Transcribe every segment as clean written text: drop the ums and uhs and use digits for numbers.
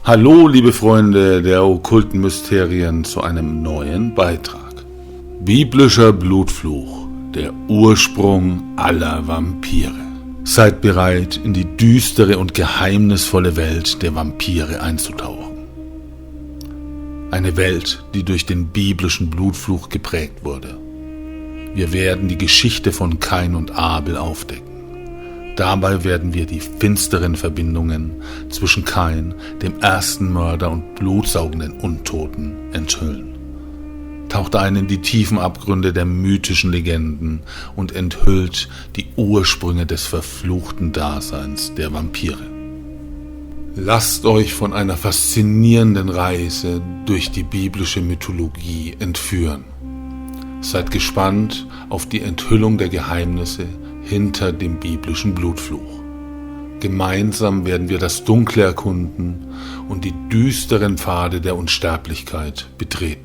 Hallo, liebe Freunde der okkulten Mysterien, zu einem neuen Beitrag. Biblischer Blutfluch, der Ursprung aller Vampire. Seid bereit, in die düstere und geheimnisvolle Welt der Vampire einzutauchen. Eine Welt, die durch den biblischen Blutfluch geprägt wurde. Wir werden die Geschichte von Kain und Abel aufdecken. Dabei werden wir die finsteren Verbindungen zwischen Kain, dem ersten Mörder, und blutsaugenden Untoten enthüllen. Taucht ein in die tiefen Abgründe der mythischen Legenden und enthüllt die Ursprünge des verfluchten Daseins der Vampire. Lasst euch von einer faszinierenden Reise durch die biblische Mythologie entführen. Seid gespannt auf die Enthüllung der Geheimnisse hinter dem biblischen Blutfluch. Gemeinsam werden wir das Dunkle erkunden und die düsteren Pfade der Unsterblichkeit betreten.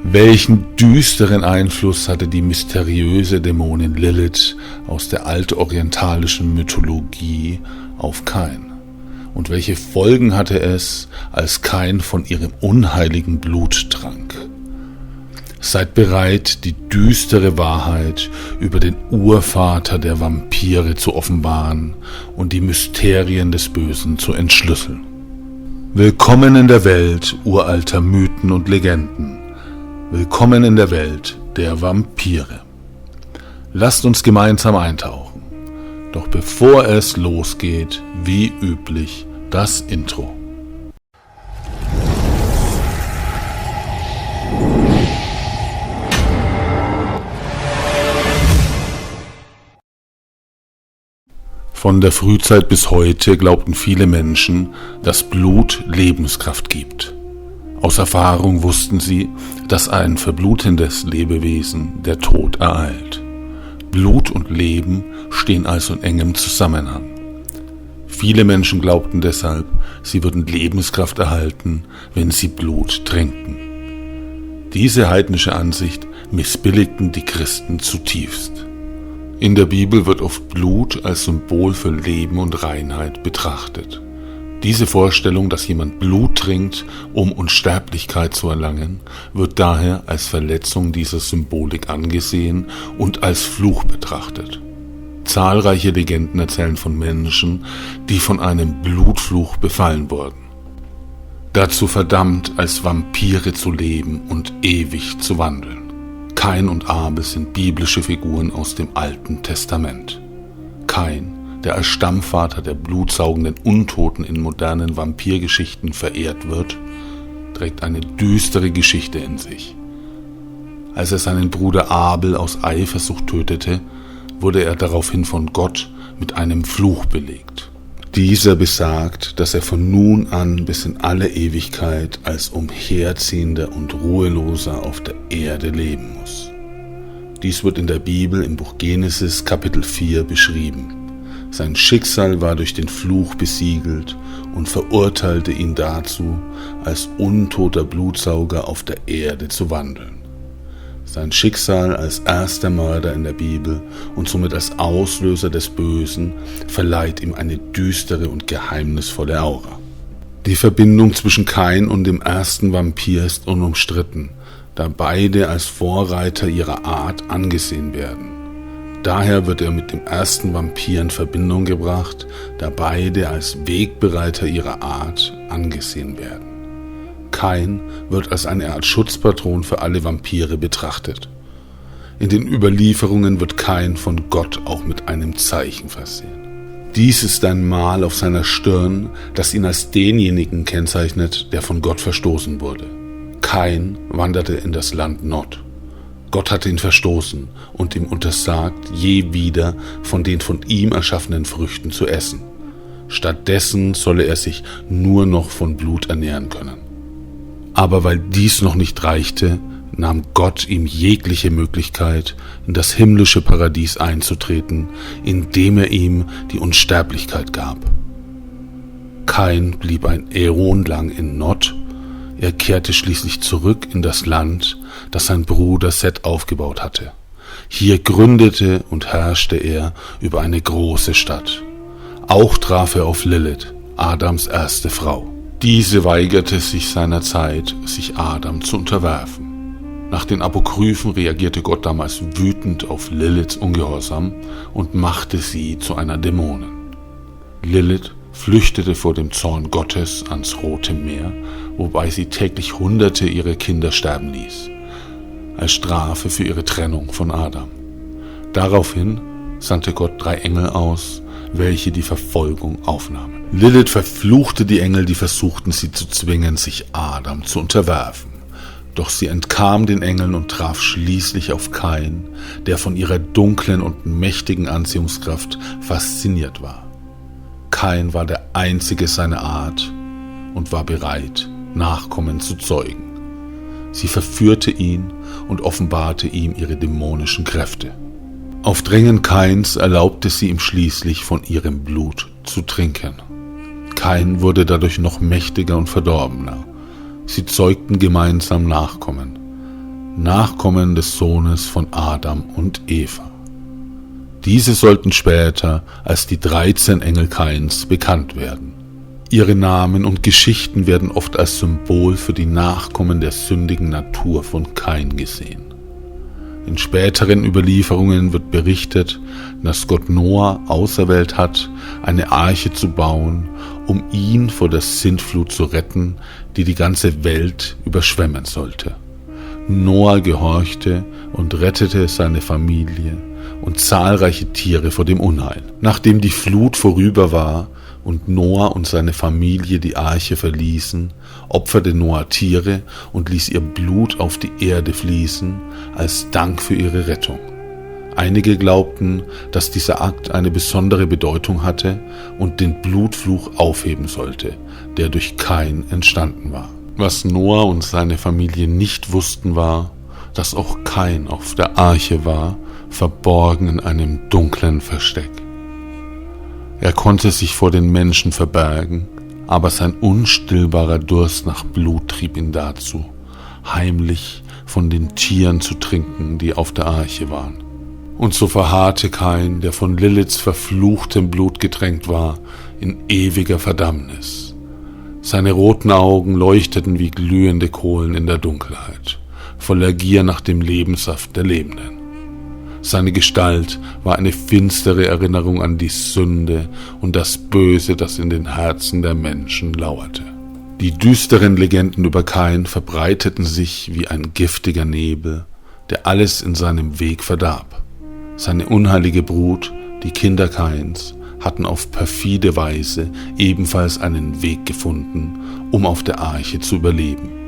Welchen düsteren Einfluss hatte die mysteriöse Dämonin Lilith aus der altorientalischen Mythologie auf Kain? Und welche Folgen hatte es, als Kain von ihrem unheiligen Blut trank? Seid bereit, die düstere Wahrheit über den Urvater der Vampire zu offenbaren und die Mysterien des Bösen zu entschlüsseln. Willkommen in der Welt uralter Mythen und Legenden. Willkommen in der Welt der Vampire. Lasst uns gemeinsam eintauchen. Doch bevor es losgeht, wie üblich, das Intro. Von der Frühzeit bis heute glaubten viele Menschen, dass Blut Lebenskraft gibt. Aus Erfahrung wussten sie, dass ein verblutendes Lebewesen der Tod ereilt. Blut und Leben stehen also in engem Zusammenhang. Viele Menschen glaubten deshalb, sie würden Lebenskraft erhalten, wenn sie Blut tränken. Diese heidnische Ansicht missbilligten die Christen zutiefst. In der Bibel wird oft Blut als Symbol für Leben und Reinheit betrachtet. Diese Vorstellung, dass jemand Blut trinkt, um Unsterblichkeit zu erlangen, wird daher als Verletzung dieser Symbolik angesehen und als Fluch betrachtet. Zahlreiche Legenden erzählen von Menschen, die von einem Blutfluch befallen wurden. Dazu verdammt, als Vampire zu leben und ewig zu wandeln. Kain und Abel sind biblische Figuren aus dem Alten Testament. Kain, der als Stammvater der blutsaugenden Untoten in modernen Vampirgeschichten verehrt wird, trägt eine düstere Geschichte in sich. Als er seinen Bruder Abel aus Eifersucht tötete, wurde er daraufhin von Gott mit einem Fluch belegt. Dieser besagt, dass er von nun an bis in alle Ewigkeit als Umherziehender und Ruheloser auf der Erde leben muss. Dies wird in der Bibel im Buch Genesis Kapitel 4 beschrieben. Sein Schicksal war durch den Fluch besiegelt und verurteilte ihn dazu, als untoter Blutsauger auf der Erde zu wandeln. Sein Schicksal als erster Mörder in der Bibel und somit als Auslöser des Bösen verleiht ihm eine düstere und geheimnisvolle Aura. Die Verbindung zwischen Kain und dem ersten Vampir ist unumstritten, da beide als Vorreiter ihrer Art angesehen werden. Daher wird er mit dem ersten Vampir in Verbindung gebracht, da beide als Wegbereiter ihrer Art angesehen werden. Kain wird als eine Art Schutzpatron für alle Vampire betrachtet. In den Überlieferungen wird Kain von Gott auch mit einem Zeichen versehen. Dies ist ein Mal auf seiner Stirn, das ihn als denjenigen kennzeichnet, der von Gott verstoßen wurde. Kain wanderte in das Land Nod. Gott hatte ihn verstoßen und ihm untersagt, je wieder von den von ihm erschaffenen Früchten zu essen. Stattdessen solle er sich nur noch von Blut ernähren können. Aber weil dies noch nicht reichte, nahm Gott ihm jegliche Möglichkeit, in das himmlische Paradies einzutreten, indem er ihm die Unsterblichkeit gab. Kain blieb ein Äon lang in Nod. Er kehrte schließlich zurück in das Land, das sein Bruder Seth aufgebaut hatte. Hier gründete und herrschte er über eine große Stadt. Auch traf er auf Lilith, Adams erste Frau. Diese weigerte sich seinerzeit, sich Adam zu unterwerfen. Nach den Apokryphen reagierte Gott damals wütend auf Liliths Ungehorsam und machte sie zu einer Dämonin. Lilith flüchtete vor dem Zorn Gottes ans Rote Meer, wobei sie täglich Hunderte ihrer Kinder sterben ließ, als Strafe für ihre Trennung von Adam. Daraufhin sandte Gott 3 Engel aus, welche die Verfolgung aufnahmen. Lilith verfluchte die Engel, die versuchten, sie zu zwingen, sich Adam zu unterwerfen. Doch sie entkam den Engeln und traf schließlich auf Kain, der von ihrer dunklen und mächtigen Anziehungskraft fasziniert war. Kain war der einzige seiner Art und war bereit, Nachkommen zu zeugen. Sie verführte ihn und offenbarte ihm ihre dämonischen Kräfte. Auf Drängen Kains erlaubte sie ihm schließlich, von ihrem Blut zu trinken. Kain wurde dadurch noch mächtiger und verdorbener. Sie zeugten gemeinsam Nachkommen, Nachkommen des Sohnes von Adam und Eva. Diese sollten später als die 13 Engel Kains bekannt werden. Ihre Namen und Geschichten werden oft als Symbol für die Nachkommen der sündigen Natur von Kain gesehen. In späteren Überlieferungen wird berichtet, dass Gott Noah auserwählt hat, eine Arche zu bauen, um ihn vor der Sintflut zu retten, die die ganze Welt überschwemmen sollte. Noah gehorchte und rettete seine Familie und zahlreiche Tiere vor dem Unheil. Nachdem die Flut vorüber war und Noah und seine Familie die Arche verließen, opferte Noah Tiere und ließ ihr Blut auf die Erde fließen, als Dank für ihre Rettung. Einige glaubten, dass dieser Akt eine besondere Bedeutung hatte und den Blutfluch aufheben sollte, der durch Kain entstanden war. Was Noah und seine Familie nicht wussten, war, dass auch Kain auf der Arche war, verborgen in einem dunklen Versteck. Er konnte sich vor den Menschen verbergen, aber sein unstillbarer Durst nach Blut trieb ihn dazu, heimlich von den Tieren zu trinken, die auf der Arche waren. Und so verharrte Kain, der von Liliths verfluchtem Blut getränkt war, in ewiger Verdammnis. Seine roten Augen leuchteten wie glühende Kohlen in der Dunkelheit, voller Gier nach dem Lebenssaft der Lebenden. Seine Gestalt war eine finstere Erinnerung an die Sünde und das Böse, das in den Herzen der Menschen lauerte. Die düsteren Legenden über Kain verbreiteten sich wie ein giftiger Nebel, der alles in seinem Weg verdarb. Seine unheilige Brut, die Kinder Kains, hatten auf perfide Weise ebenfalls einen Weg gefunden, um auf der Arche zu überleben.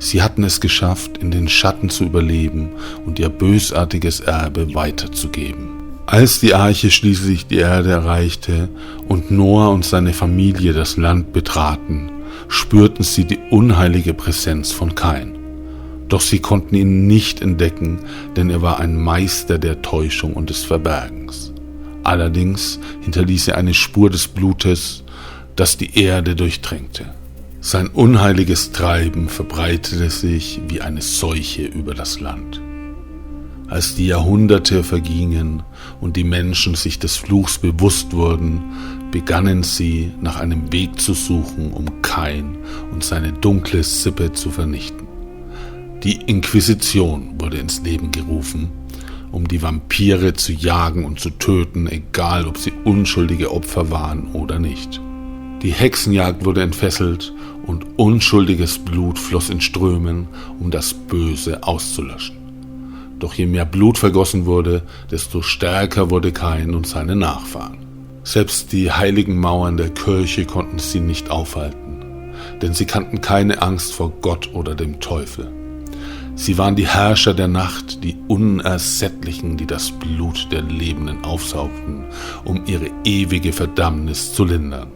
Sie hatten es geschafft, in den Schatten zu überleben und ihr bösartiges Erbe weiterzugeben. Als die Arche schließlich die Erde erreichte und Noah und seine Familie das Land betraten, spürten sie die unheilige Präsenz von Kain. Doch sie konnten ihn nicht entdecken, denn er war ein Meister der Täuschung und des Verbergens. Allerdings hinterließ er eine Spur des Blutes, das die Erde durchtränkte. Sein unheiliges Treiben verbreitete sich wie eine Seuche über das Land. Als die Jahrhunderte vergingen und die Menschen sich des Fluchs bewusst wurden, begannen sie, nach einem Weg zu suchen, um Kain und seine dunkle Sippe zu vernichten. Die Inquisition wurde ins Leben gerufen, um die Vampire zu jagen und zu töten, egal ob sie unschuldige Opfer waren oder nicht. Die Hexenjagd wurde entfesselt und unschuldiges Blut floss in Strömen, um das Böse auszulöschen. Doch je mehr Blut vergossen wurde, desto stärker wurde Kain und seine Nachfahren. Selbst die heiligen Mauern der Kirche konnten sie nicht aufhalten, denn sie kannten keine Angst vor Gott oder dem Teufel. Sie waren die Herrscher der Nacht, die Unersättlichen, die das Blut der Lebenden aufsaugten, um ihre ewige Verdammnis zu lindern.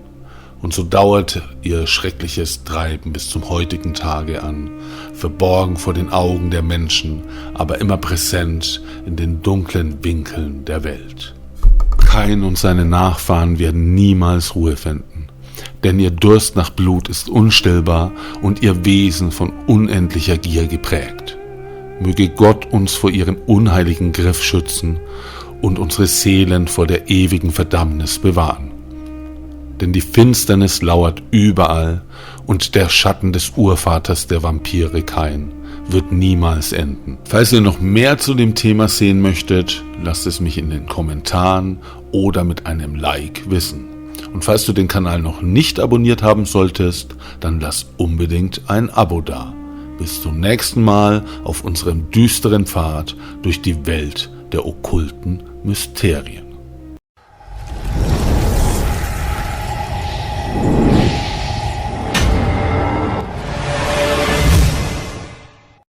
Und so dauerte ihr schreckliches Treiben bis zum heutigen Tage an, verborgen vor den Augen der Menschen, aber immer präsent in den dunklen Winkeln der Welt. Kain und seine Nachfahren werden niemals Ruhe finden, denn ihr Durst nach Blut ist unstillbar und ihr Wesen von unendlicher Gier geprägt. Möge Gott uns vor ihrem unheiligen Griff schützen und unsere Seelen vor der ewigen Verdammnis bewahren. denn die Finsternis lauert überall und der Schatten des Urvaters der Vampire Kain wird niemals enden. Falls ihr noch mehr zu dem Thema sehen möchtet, lasst es mich in den Kommentaren oder mit einem Like wissen. Und falls du den Kanal noch nicht abonniert haben solltest, dann lass unbedingt ein Abo da. Bis zum nächsten Mal auf unserem düsteren Pfad durch die Welt der okkulten Mysterien.